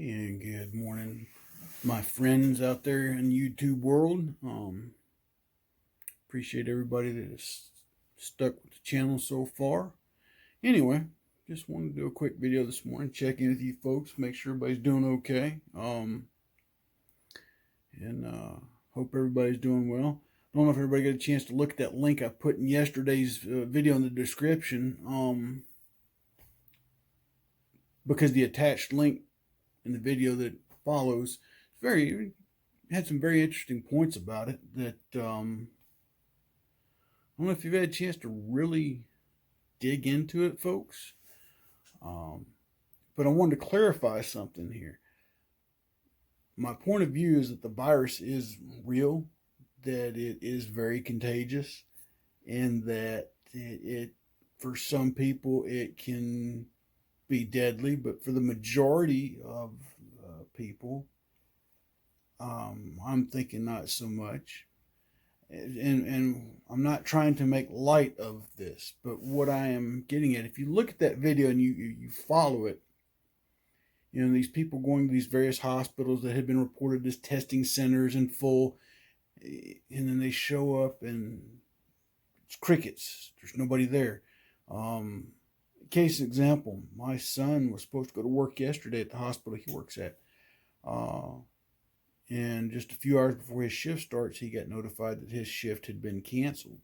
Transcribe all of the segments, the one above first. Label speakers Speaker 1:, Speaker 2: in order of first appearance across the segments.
Speaker 1: And good morning, my friends out there in the YouTube world. Appreciate everybody that has stuck with the channel so far. Anyway, just wanted to do a quick video this morning, check in with you folks, make sure everybody's doing okay. Hope everybody's doing well. I don't know if everybody got a chance to look at that link I put in yesterday's video in the description. Because the attached link in the video that follows had some very interesting points about it that I don't know if you've had a chance to really dig into it, folks. But I wanted to clarify something here. My point of view is that the virus is real, that it is very contagious, and that it for some people it can be deadly, but for the majority of people, I'm thinking not so much. And I'm not trying to make light of this, but what I am getting at, if you look at that video and you follow it, these people going to these various hospitals that had been reported as testing centers in full, and then they show up and it's crickets. There's nobody there. Case example, my son was supposed to go to work yesterday at the hospital he works at. And just a few hours before his shift starts, he got notified that his shift had been canceled.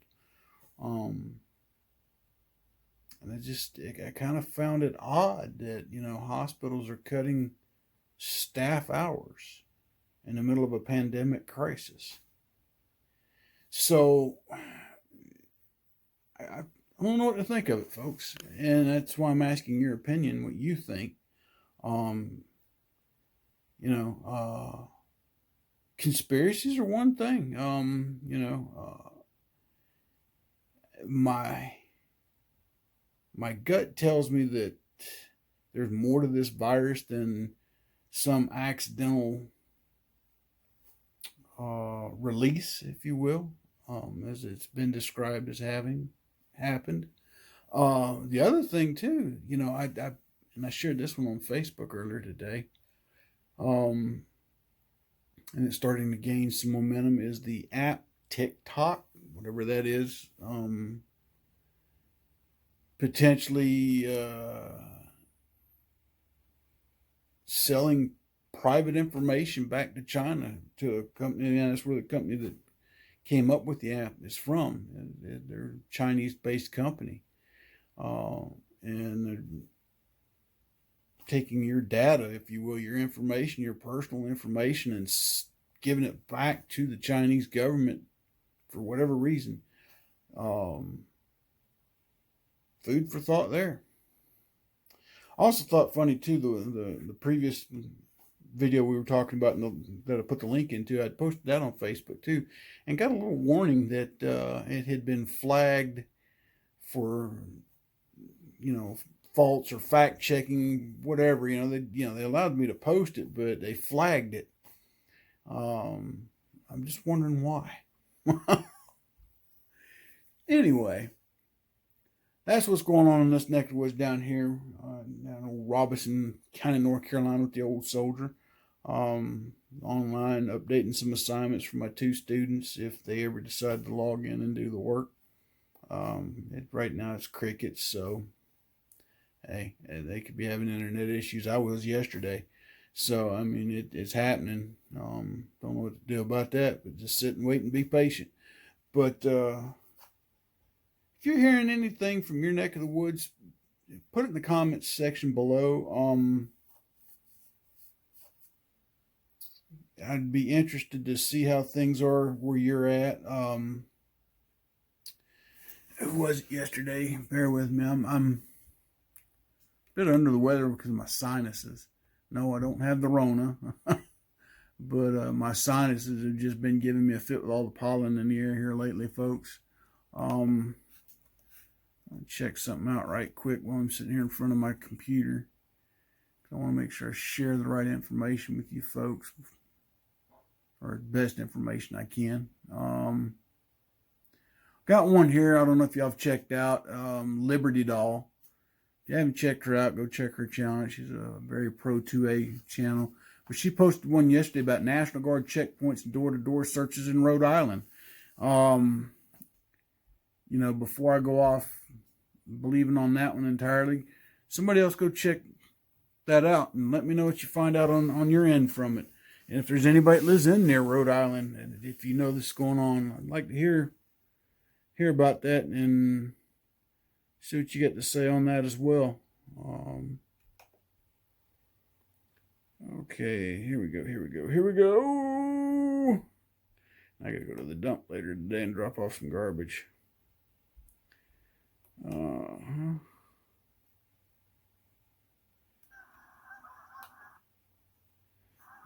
Speaker 1: And I kind of found it odd that, hospitals are cutting staff hours in the middle of a pandemic crisis. So I don't know what to think of it, folks. And that's why I'm asking your opinion, what you think. Conspiracies are one thing. My gut tells me that there's more to this virus than some accidental release, if you will, as it's been described as having happened. The other thing too, I shared this one on Facebook earlier today, and it's starting to gain some momentum, is the app TikTok, whatever that is, potentially selling private information back to China, to a company, and that's where the company that came up with the app is from. They're a Chinese-based company, and they're taking your data, if you will, your information, your personal information, and giving it back to the Chinese government for whatever reason. Food for thought there. I also thought funny too, the previous video we were talking about that I put the link into, I posted that on Facebook too, and got a little warning that it had been flagged for false or fact checking, whatever. They allowed me to post it, but they flagged it. I'm just wondering why. Anyway, that's what's going on in this neck of the woods down here, down Robinson County, North Carolina, with the old soldier. Online updating some assignments for my 2 students if they ever decide to log in and do the work. Right now it's crickets, so hey, they could be having internet issues. I was yesterday. So, it's happening. Don't know what to do about that, but just sit and wait and be patient. But if you're hearing anything from your neck of the woods, put it in the comments section below. I'd be interested to see how things are where you're at. Who was it yesterday? Bear with me. I'm a bit under the weather because of my sinuses. No, I don't have the Rona, but my sinuses have just been giving me a fit with all the pollen in the air here lately, folks. I'll check something out right quick while I'm sitting here in front of my computer. I want to make sure I share the right information with you folks, or the best information I can. Got one here. I don't know if y'all have checked out Liberty Doll. you haven't checked her out, go check her channel. She's a very pro 2A channel. But she posted one yesterday about National Guard checkpoints and door-to-door searches in Rhode Island. Before I go off believing on that one entirely, somebody else go check that out and let me know what you find out on your end from it. And if there's anybody that lives in near Rhode Island, and if you know this is going on, I'd like to hear about that and see what you get to say on that as well. Okay, here we go. I gotta go to the dump later today and drop off some garbage.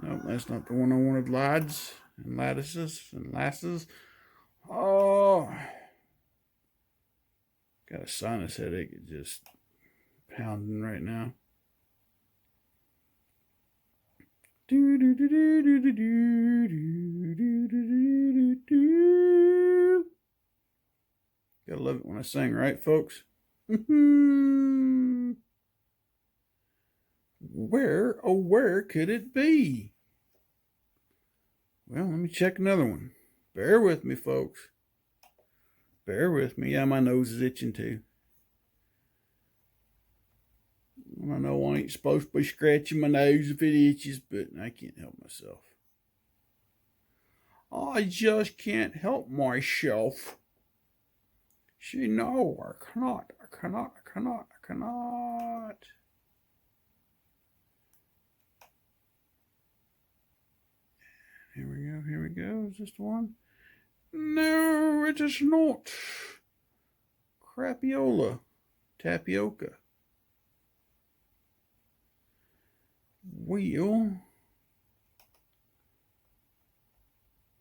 Speaker 1: Nope, that's not the one I wanted. Lads and lasses. Oh, got a sinus headache. It's just pounding right now. Gotta love it when I sing, right, folks? Where, oh, where could it be? Well, let me check another one. Bear with me, folks. Bear with me. Yeah, my nose is itching too. I know I ain't supposed to be scratching my nose if it itches, but I can't help myself. I just can't help myself. See, no, I cannot. Here we go. Is this the one? No, it is not. Crapiola. Tapioca. Well,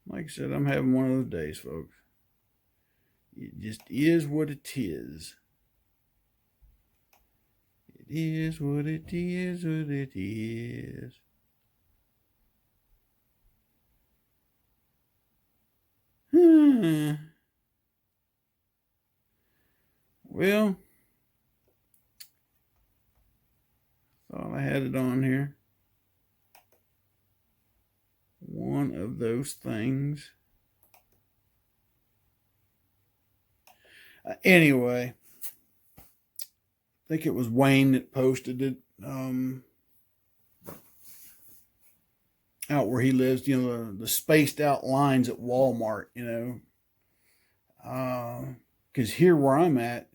Speaker 1: like I said, I'm having one of those days, folks. It just is what it is. It is what it is, Well, thought I had it on here. One of those things. Anyway, I think it was Wayne that posted it out where he lives, the spaced out lines at Walmart, because here where I'm at,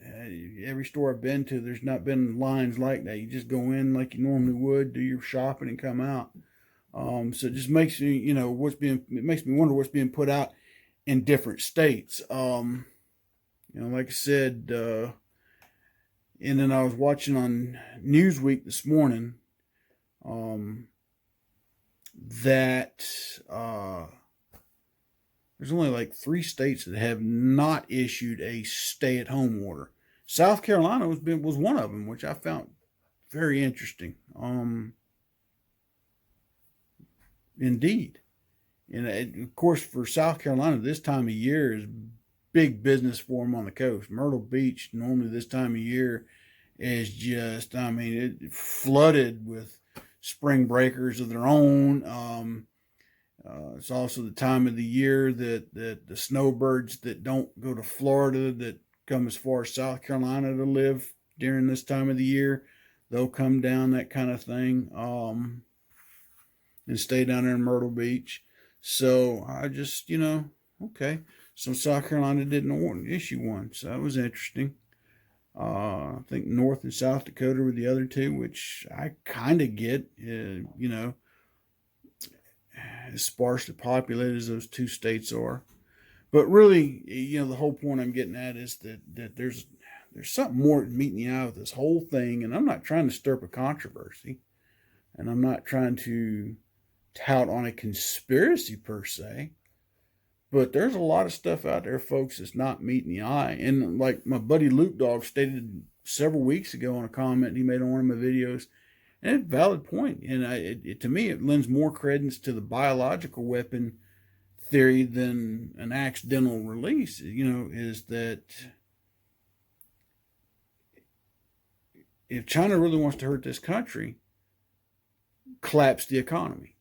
Speaker 1: every store I've been to, there's not been lines like that. You just go in like you normally would, do your shopping and come out. So it just makes me, it makes me wonder what's being put out in different states. Like I said, and then I was watching on Newsweek this morning, that there's only like 3 states that have not issued a stay-at-home order. South Carolina was one of them, which I found very interesting. Indeed. And of course, for South Carolina, this time of year is big business for them on the coast. Myrtle Beach, normally this time of year, is just, it flooded with spring breakers of their own. It's also the time of the year that the snowbirds that don't go to Florida, that come as far as South Carolina to live during this time of the year, they'll come down, that kind of thing, and stay down there in Myrtle Beach. So I just, okay. So South Carolina didn't issue one. So that was interesting. I think North and South Dakota were the other two, which I kind of get, as sparsely populated as those 2 states are. But really, the whole point I'm getting at is that there's something more meeting the eye with this whole thing. And I'm not trying to stir up a controversy. And I'm not trying to tout on a conspiracy per se. But there's a lot of stuff out there, folks, that's not meeting the eye. And like my buddy Luke Dog stated several weeks ago on a comment he made on one of my videos, and it's a valid point. And to me, it lends more credence to the biological weapon theory than an accidental release, is that if China really wants to hurt this country, collapse the economy.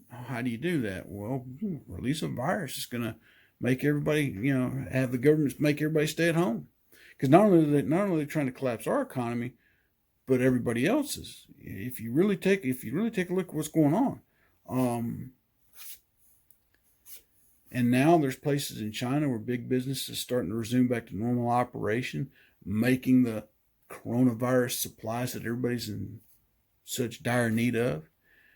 Speaker 1: How do you do that? Well, release a virus is going to make everybody, have the governments make everybody stay at home. Because not only are they trying to collapse our economy, but everybody else's. If you really take a look at what's going on, and now there's places in China where big business is starting to resume back to normal operation, making the coronavirus supplies that everybody's in such dire need of.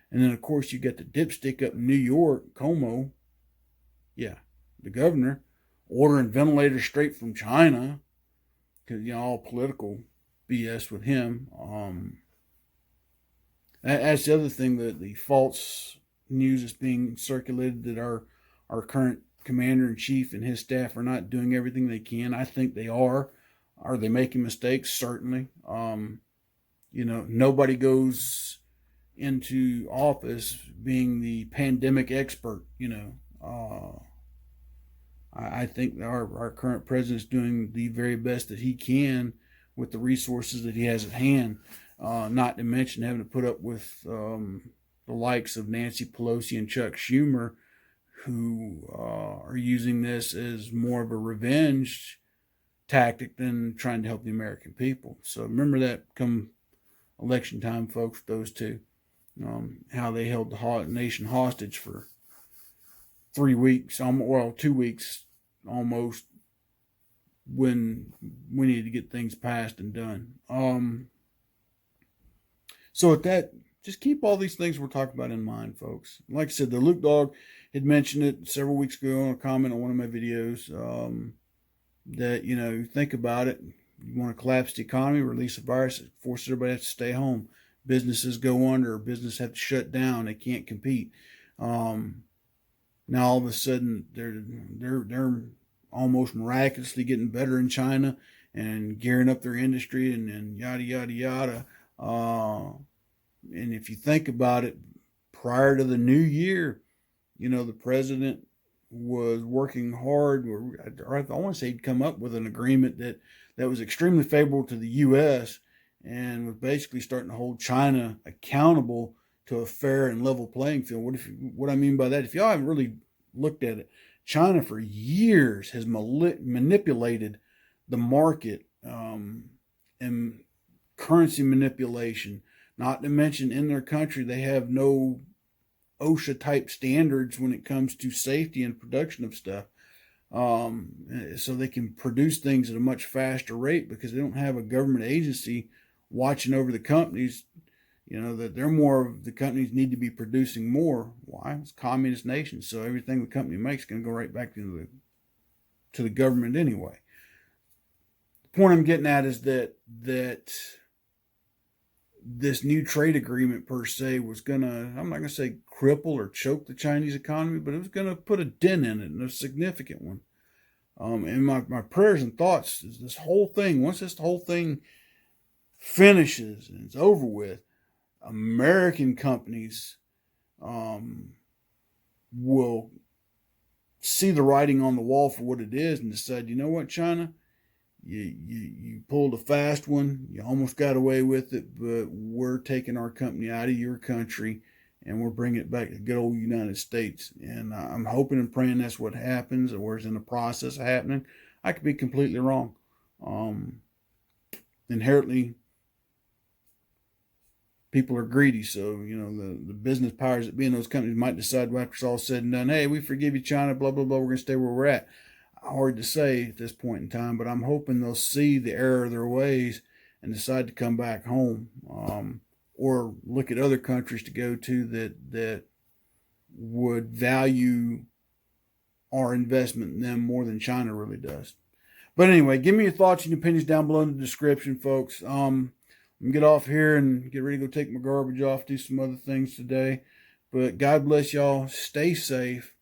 Speaker 1: And then, of course, you got the dipstick up in New York, Como. Yeah, the governor ordering ventilators straight from China because, all political BS with him. That's the other thing, the false news is being circulated that our current commander-in-chief and his staff are not doing everything they can. I think they are. Are they making mistakes? Certainly. Nobody goes into office being the pandemic expert. I think our current president is doing the very best that he can with the resources that he has at hand. Not to mention having to put up with the likes of Nancy Pelosi and Chuck Schumer, who are using this as more of a revenge tactic than trying to help the American people. So remember that come election time, folks, those two. How they held the nation hostage for 3 weeks, 2 weeks almost, when we needed to get things passed and done. So with that, just keep all these things we're talking about in mind, folks. Like I said, the Luke Dog had mentioned it several weeks ago on a comment on one of my videos, that, think about it. You want to collapse the economy, release a virus, it forces everybody to stay home. Businesses go under, businesses have to shut down, they can't compete. Now all of a sudden they're almost miraculously getting better in China and gearing up their industry and yada yada yada. And if you think about it, prior to the new year, the president was working hard, or I want to say he'd come up with an agreement that was extremely favorable to the U.S. and was basically starting to hold China accountable to a fair and level playing field. What I mean by that, if y'all haven't really looked at it, China for years has manipulated the market, and currency manipulation. Not to mention, in their country, they have no OSHA type standards when it comes to safety and production of stuff. So they can produce things at a much faster rate because they don't have a government agency watching over the companies. That the companies need to be producing more. Why? It's a communist nation, so everything the company makes is going to go right back to the government anyway. The point I'm getting at is that this new trade agreement per se was I'm not going to say cripple or choke the Chinese economy, but it was going to put a dent in it, and a significant one. And my prayers and thoughts is this whole thing, once this whole thing finishes and it's over with, American companies will see the writing on the wall for what it is and decide, you know what, China, you pulled a fast one, you almost got away with it, but we're taking our company out of your country and we're bringing it back to good old United States. And I'm hoping and praying that's what happens, or is in the process of happening. I could be completely wrong. Inherently, people are greedy, so the business powers that be in those companies might decide, well, after it's all said and done, hey, we forgive you, China, blah blah blah, we're going to stay where we're at. Hard to say at this point in time, but I'm hoping they'll see the error of their ways and decide to come back home, or look at other countries to go to that would value our investment in them more than China really does. But anyway, give me your thoughts and your opinions down below in the description, folks. I'm going to get off here and get ready to go take my garbage off, do some other things today. But God bless y'all. Stay safe.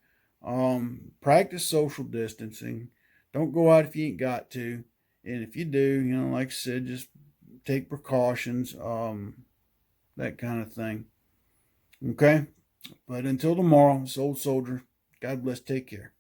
Speaker 1: Practice social distancing. Don't go out if you ain't got to. And if you do, like I said, just take precautions, that kind of thing. Okay? But until tomorrow, this old soldier, God bless, take care.